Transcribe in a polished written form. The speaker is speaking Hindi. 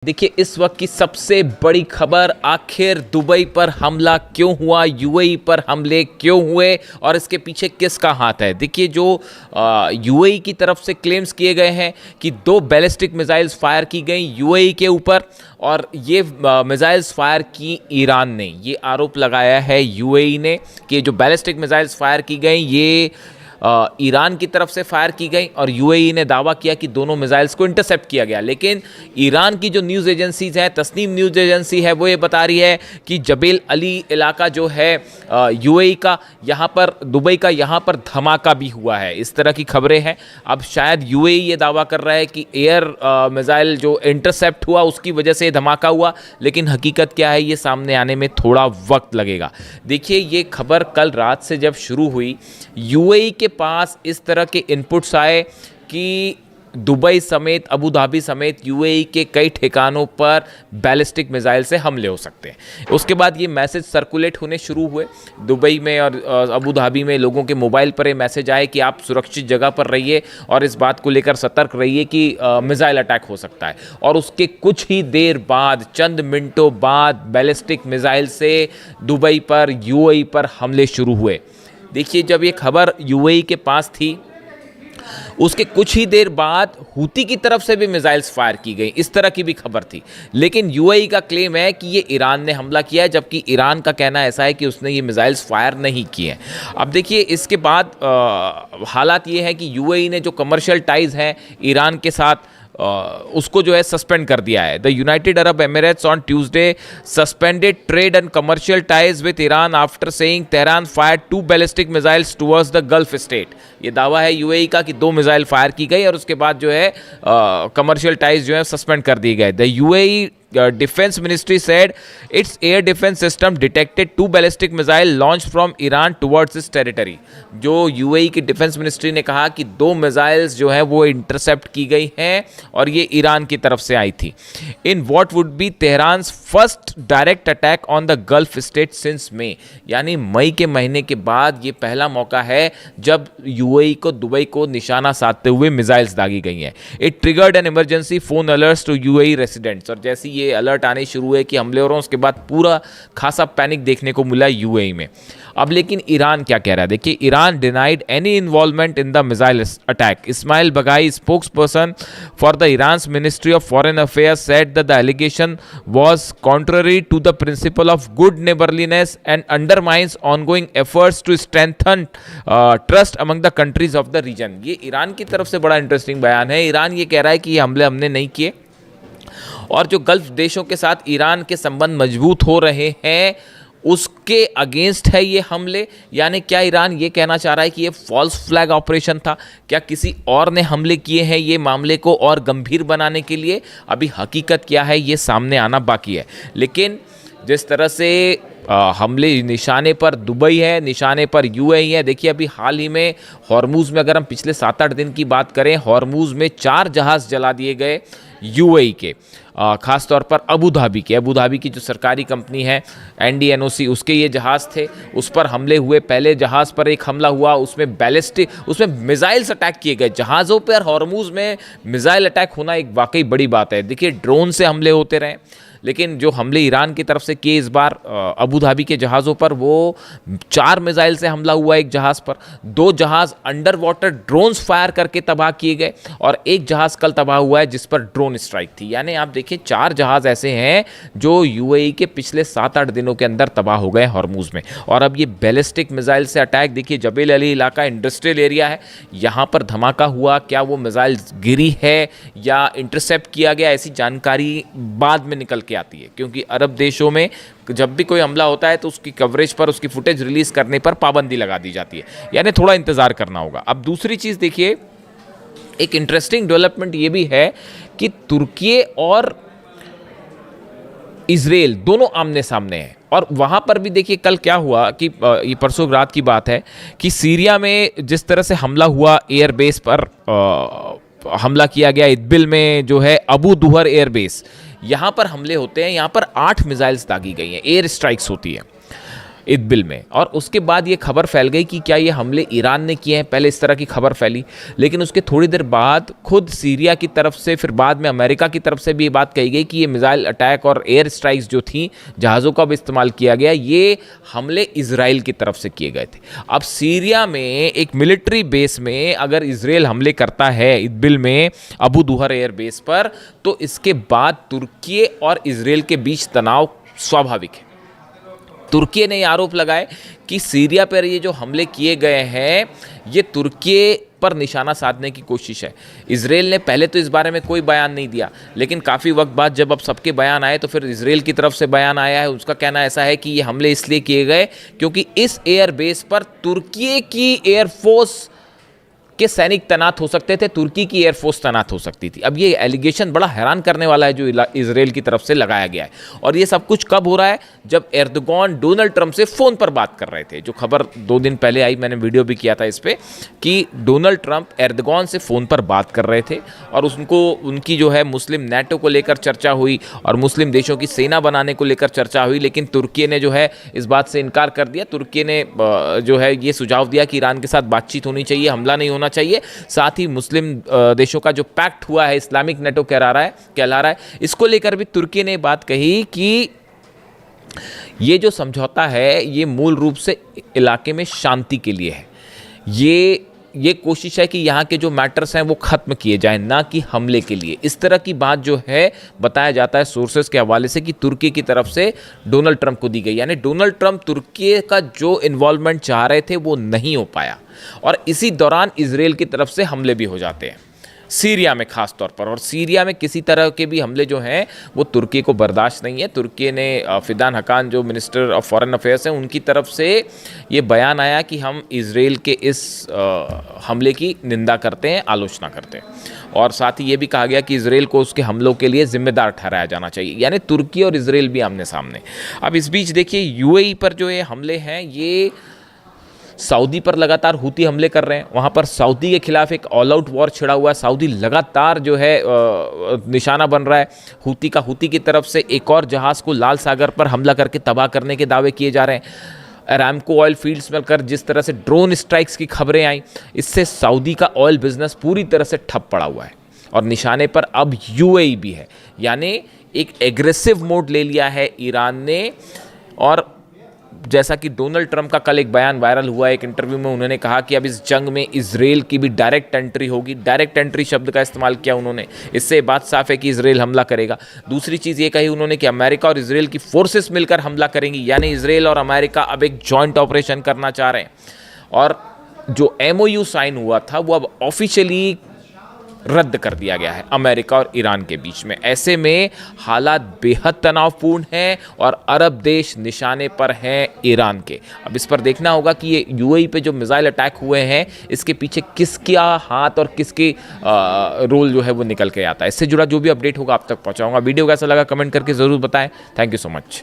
देखिए इस वक्त की सबसे बड़ी खबर, आखिर दुबई पर हमला क्यों हुआ, यूएई पर हमले क्यों हुए और इसके पीछे किसका हाथ है। देखिए जो यूएई की तरफ से क्लेम्स किए गए हैं कि 2 बैलिस्टिक मिसाइल्स फायर की गई यूएई के ऊपर और ये मिसाइल्स फायर की ईरान ने। ये आरोप लगाया है यूएई ने कि जो बैलिस्टिक मिसाइल्स फायर की गई ये ईरान की तरफ से फायर की गई और यूएई ने दावा किया कि दोनों मिसाइल्स को इंटरसेप्ट किया गया। लेकिन ईरान की जो न्यूज़ एजेंसीज हैं, तस्नीम न्यूज़ एजेंसी है, वो ये बता रही है कि जबेल अली इलाका जो है यूएई का, यहाँ पर दुबई का, यहाँ पर धमाका भी हुआ है। इस तरह की खबरें हैं। अब शायद यूएई ये दावा कर रहा है कि एयर मिसाइल जो इंटरसेप्ट हुआ उसकी वजह से धमाका हुआ, लेकिन हकीकत क्या है ये सामने आने में थोड़ा वक्त लगेगा। देखिए ये खबर कल रात से जब शुरू हुई, यूएई के पास इस तरह के इनपुट्स आए कि दुबई समेत, अबू धाबी समेत यूएई के कई ठिकानों पर बैलिस्टिक मिसाइल से हमले हो सकते हैं। उसके बाद ये मैसेज सर्कुलेट होने शुरू हुए दुबई में और अबू धाबी में। लोगों के मोबाइल पर ये मैसेज आए कि आप सुरक्षित जगह पर रहिए और इस बात को लेकर सतर्क रहिए कि मिसाइल अटैक हो सकता है। और उसके कुछ ही देर बाद, चंद मिनटों बाद, बैलिस्टिक मिसाइल से दुबई पर, यूएई पर हमले शुरू हुए। देखिए जब ये खबर यूएई के पास थी उसके कुछ ही देर बाद हूती की तरफ से भी मिसाइल्स फायर की गई, इस तरह की भी खबर थी। लेकिन यूएई का क्लेम है कि ये ईरान ने हमला किया है, जबकि ईरान का कहना ऐसा है कि उसने ये मिसाइल्स फायर नहीं किए। अब देखिए इसके बाद हालात ये है कि यूएई ने जो कमर्शियल टाइज हैं ईरान के साथ उसको जो है सस्पेंड कर दिया है। The United Arab Emirates on Tuesday suspended trade and commercial ties with Iran after saying Tehran fired 2 ballistic missiles towards the gulf state. ये दावा है यूएई का कि 2 मिसाइल फायर की गई और उसके बाद जो है कमर्शियल टाइज जो है सस्पेंड कर दिए गए। The UAE Defense Ministry said its air defense system detected 2 ballistic missile launched from Iran towards its territory। जो यूएई की डिफेंस मिनिस्ट्री ने कहा कि 2 मिसाइल्स जो है वो इंटरसेप्ट की गई हैं और ये ईरान की तरफ से आई थी। In what would be Tehran's first direct attack on the gulf state since May. यानी मई के महीने के बाद ये पहला मौका है जब यूएई को दुबई को निशाना साधते हुए मिसाइल्स दागी गई हैं। It triggered an emergency phone alerts to UAE residents. और जैसी ये अलर्ट आने शुरू हुए कि हमले हो रहे हैं, उसके बाद पूरा खासा पैनिक देखने को मिला यूएई में। अब लेकिन ईरान क्या कह रहा है, देखिए Iran denied any involvement in the missile attack. Ismail Baghaei, spokesperson for the Iran's ministry of foreign affairs, said that the allegation was contrary to the principle of good neighbourliness and undermines ongoing efforts to strengthen trust among the countries of the region. ये ईरान की तरफ से बड़ा इंटरेस्टिंग बयान है। ईरान ये कह रहा है कि ये हमले हमने नहीं किए और जो गल्फ देशों के साथ ईरान के संबंध मजबूत हो रहे हैं उसके अगेंस्ट है ये हमले। यानी क्या ईरान ये कहना चाह रहा है कि ये फॉल्स फ्लैग ऑपरेशन था? क्या किसी और ने हमले किए हैं ये मामले को और गंभीर बनाने के लिए? अभी हकीकत क्या है ये सामने आना बाकी है। लेकिन जिस तरह से हमले निशाने पर दुबई है, निशाने पर यूएई है। देखिए अभी हाल ही में हॉर्मूज़ में, अगर हम पिछले 7-8 दिन की बात करें, हॉर्मूज़ में 4 जहाज़ जला दिए गए यूएई के, ख़ास तौर पर अबू धाबी के। अबू धाबी की जो सरकारी कंपनी है एनडीएनओसी, उसके ये जहाज़ थे, उस पर हमले हुए। पहले जहाज़ पर एक हमला हुआ, उसमें मिसाइल्स अटैक किए गए। जहाज़ों पर हॉर्मूज़ में मिसाइल अटैक होना एक वाकई बड़ी बात है। देखिए ड्रोन से हमले होते रहे, लेकिन जो हमले ईरान की तरफ से किए इस बार अबू धाबी के जहाज़ों पर, वो 4 मिसाइल से हमला हुआ। एक जहाज़ पर 2 जहाज़ अंडर वाटर ड्रोन्स फायर करके तबाह किए गए और एक जहाज़ कल तबाह हुआ है जिस पर ड्रोन स्ट्राइक थी। यानी आप देखिए 4 जहाज़ ऐसे हैं जो यूएई के पिछले 7-8 दिनों के अंदर तबाह हो गए हॉर्मूज़ में। और अब ये बैलिस्टिक मिसाइल से अटैक, देखिए जबेल अली इलाका इंडस्ट्रियल एरिया है, यहाँ पर धमाका हुआ। क्या वो मिसाइल गिरी है या इंटरसेप्ट किया गया, ऐसी जानकारी बाद में निकल आती है, क्योंकि अरब देशों में जब भी कोई हमला होता है तो उसकी कवरेज पर, उसकी फुटेज रिलीज करने पर पाबंदी लगा दी जाती है। यानी थोड़ा इंतजार करना होगा। अब दूसरी चीज देखिए, एक इंटरेस्टिंग डेवलपमेंट ये भी है कि तुर्की और इजराइल दोनों आमने सामने हैं। और वहाँ पर भी देखिए कल क्या हुआ कि ये परसों रात की बात है कि सीरिया में जिस तरह से हमला हुआ, एयरबेस पर हमला किया गया, इदबिल में जो है अबू दुहर एयरबेस, यहाँ पर हमले होते हैं। यहाँ पर 8 मिसाइल्स दागी गई हैं, एयर स्ट्राइक्स होती है। इदबिल में। और उसके बाद ये खबर फैल गई कि क्या ये हमले ईरान ने किए हैं, पहले इस तरह की खबर फैली। लेकिन उसके थोड़ी देर बाद खुद सीरिया की तरफ से, फिर बाद में अमेरिका की तरफ से भी ये बात कही गई कि ये मिसाइल अटैक और एयर स्ट्राइक्स जो थी, जहाज़ों का भी इस्तेमाल किया गया, ये हमले इजराइल की तरफ से किए गए थे। अब सीरिया में एक मिलिट्री बेस में अगर इजराइल हमले करता है इदबिल में अबू दुहर एयर बेस पर, तो इसके बाद तुर्की और इजराइल के बीच तनाव स्वाभाविक है। तुर्की ने आरोप लगाए कि सीरिया पर ये जो हमले किए गए हैं ये तुर्की पर निशाना साधने की कोशिश है। इजराइल ने पहले तो इस बारे में कोई बयान नहीं दिया, लेकिन काफ़ी वक्त बाद जब अब सबके बयान आए तो फिर इजराइल की तरफ से बयान आया है। उसका कहना ऐसा है कि ये हमले इसलिए किए गए क्योंकि इस एयर बेस पर तुर्की की एयरफोर्स के सैनिक तैनात हो सकते थे, तुर्की की एयरफोर्स तैनात हो सकती थी। अब ये एलिगेशन बड़ा हैरान करने वाला है जो इजराइल की तरफ से लगाया गया है। और ये सब कुछ कब हो रहा है? जब एर्दोगान डोनाल्ड ट्रंप से फ़ोन पर बात कर रहे थे। जो खबर 2 दिन पहले आई, मैंने वीडियो भी किया था इस पर, कि डोनाल्ड ट्रंप एर्दोगान से फ़ोन पर बात कर रहे थे और उनकी जो है मुस्लिम नेटो को लेकर चर्चा हुई और मुस्लिम देशों की सेना बनाने को लेकर चर्चा हुई। लेकिन तुर्की ने जो है इस बात से इनकार कर दिया। तुर्की ने जो है ये सुझाव दिया कि ईरान के साथ बातचीत होनी चाहिए, हमला नहीं होना चाहिए। साथ ही मुस्लिम देशों का जो पैक्ट हुआ है, इस्लामिक नेटो कहला रहा है, इसको लेकर भी तुर्की ने बात कही कि ये जो समझौता है ये मूल रूप से इलाके में शांति के लिए है। ये कोशिश है कि यहाँ के जो मैटर्स हैं वो ख़त्म किए जाएं, ना कि हमले के लिए। इस तरह की बात जो है बताया जाता है सोर्सेस के हवाले से कि तुर्की की तरफ से डोनाल्ड ट्रंप को दी गई। यानी डोनाल्ड ट्रंप तुर्की का जो इन्वॉल्वमेंट चाह रहे थे वो नहीं हो पाया और इसी दौरान इजराइल की तरफ से हमले भी हो जाते हैं, सीरिया में ख़ास तौर पर। और सीरिया में किसी तरह के भी हमले जो हैं वो तुर्की को बर्दाश्त नहीं है। तुर्की ने फिदान हकान जो मिनिस्टर ऑफ फॉरेन अफेयर्स हैं उनकी तरफ से ये बयान आया कि हम इजराइल के इस हमले की निंदा करते हैं, आलोचना करते हैं। और साथ ही ये भी कहा गया कि इजराइल को उसके हमलों के लिए जिम्मेदार ठहराया जाना चाहिए। यानी तुर्की और इजराइल भी आमने सामने। अब इस बीच देखिए यूएई पर जो ये हमले हैं ये सऊदी पर लगातार हूती हमले कर रहे हैं। वहाँ पर सऊदी के खिलाफ एक ऑल आउट वॉर छिड़ा हुआ है। सऊदी लगातार जो है निशाना बन रहा है हूती की तरफ से। एक और जहाज़ को लाल सागर पर हमला करके तबाह करने के दावे किए जा रहे हैं। अरामको ऑयल फील्ड्स में कर जिस तरह से ड्रोन स्ट्राइक्स की खबरें आई, इससे सऊदी का ऑयल बिजनेस पूरी तरह से ठप पड़ा हुआ है और निशाने पर अब यूएई भी है। यानी एक एग्रेसिव मोड ले लिया है ईरान ने। और जैसा कि डोनाल्ड ट्रंप का कल एक बयान वायरल हुआ, एक इंटरव्यू में उन्होंने कहा कि अब इस जंग में इजराइल की भी डायरेक्ट एंट्री होगी। डायरेक्ट एंट्री शब्द का इस्तेमाल किया उन्होंने। इससे बात साफ है कि इजराइल हमला करेगा। दूसरी चीज़ ये कही उन्होंने कि अमेरिका और इजराइल की फोर्सेस मिलकर हमला करेंगी। यानी इजराइल और अमेरिका अब एक जॉइंट ऑपरेशन करना चाह रहे हैं। और जो MOU साइन हुआ था वो अब ऑफिशियली रद्द कर दिया गया है अमेरिका और ईरान के बीच में। ऐसे में हालात बेहद तनावपूर्ण हैं और अरब देश निशाने पर हैं ईरान के। अब इस पर देखना होगा कि ये यूएई पे जो मिसाइल अटैक हुए हैं इसके पीछे किसका हाथ और किसके रोल जो है वो निकल के आता है। इससे जुड़ा जो भी अपडेट होगा आप तक पहुंचाऊंगा। वीडियो कैसा लगा कमेंट करके ज़रूर बताएं। Thank you so much.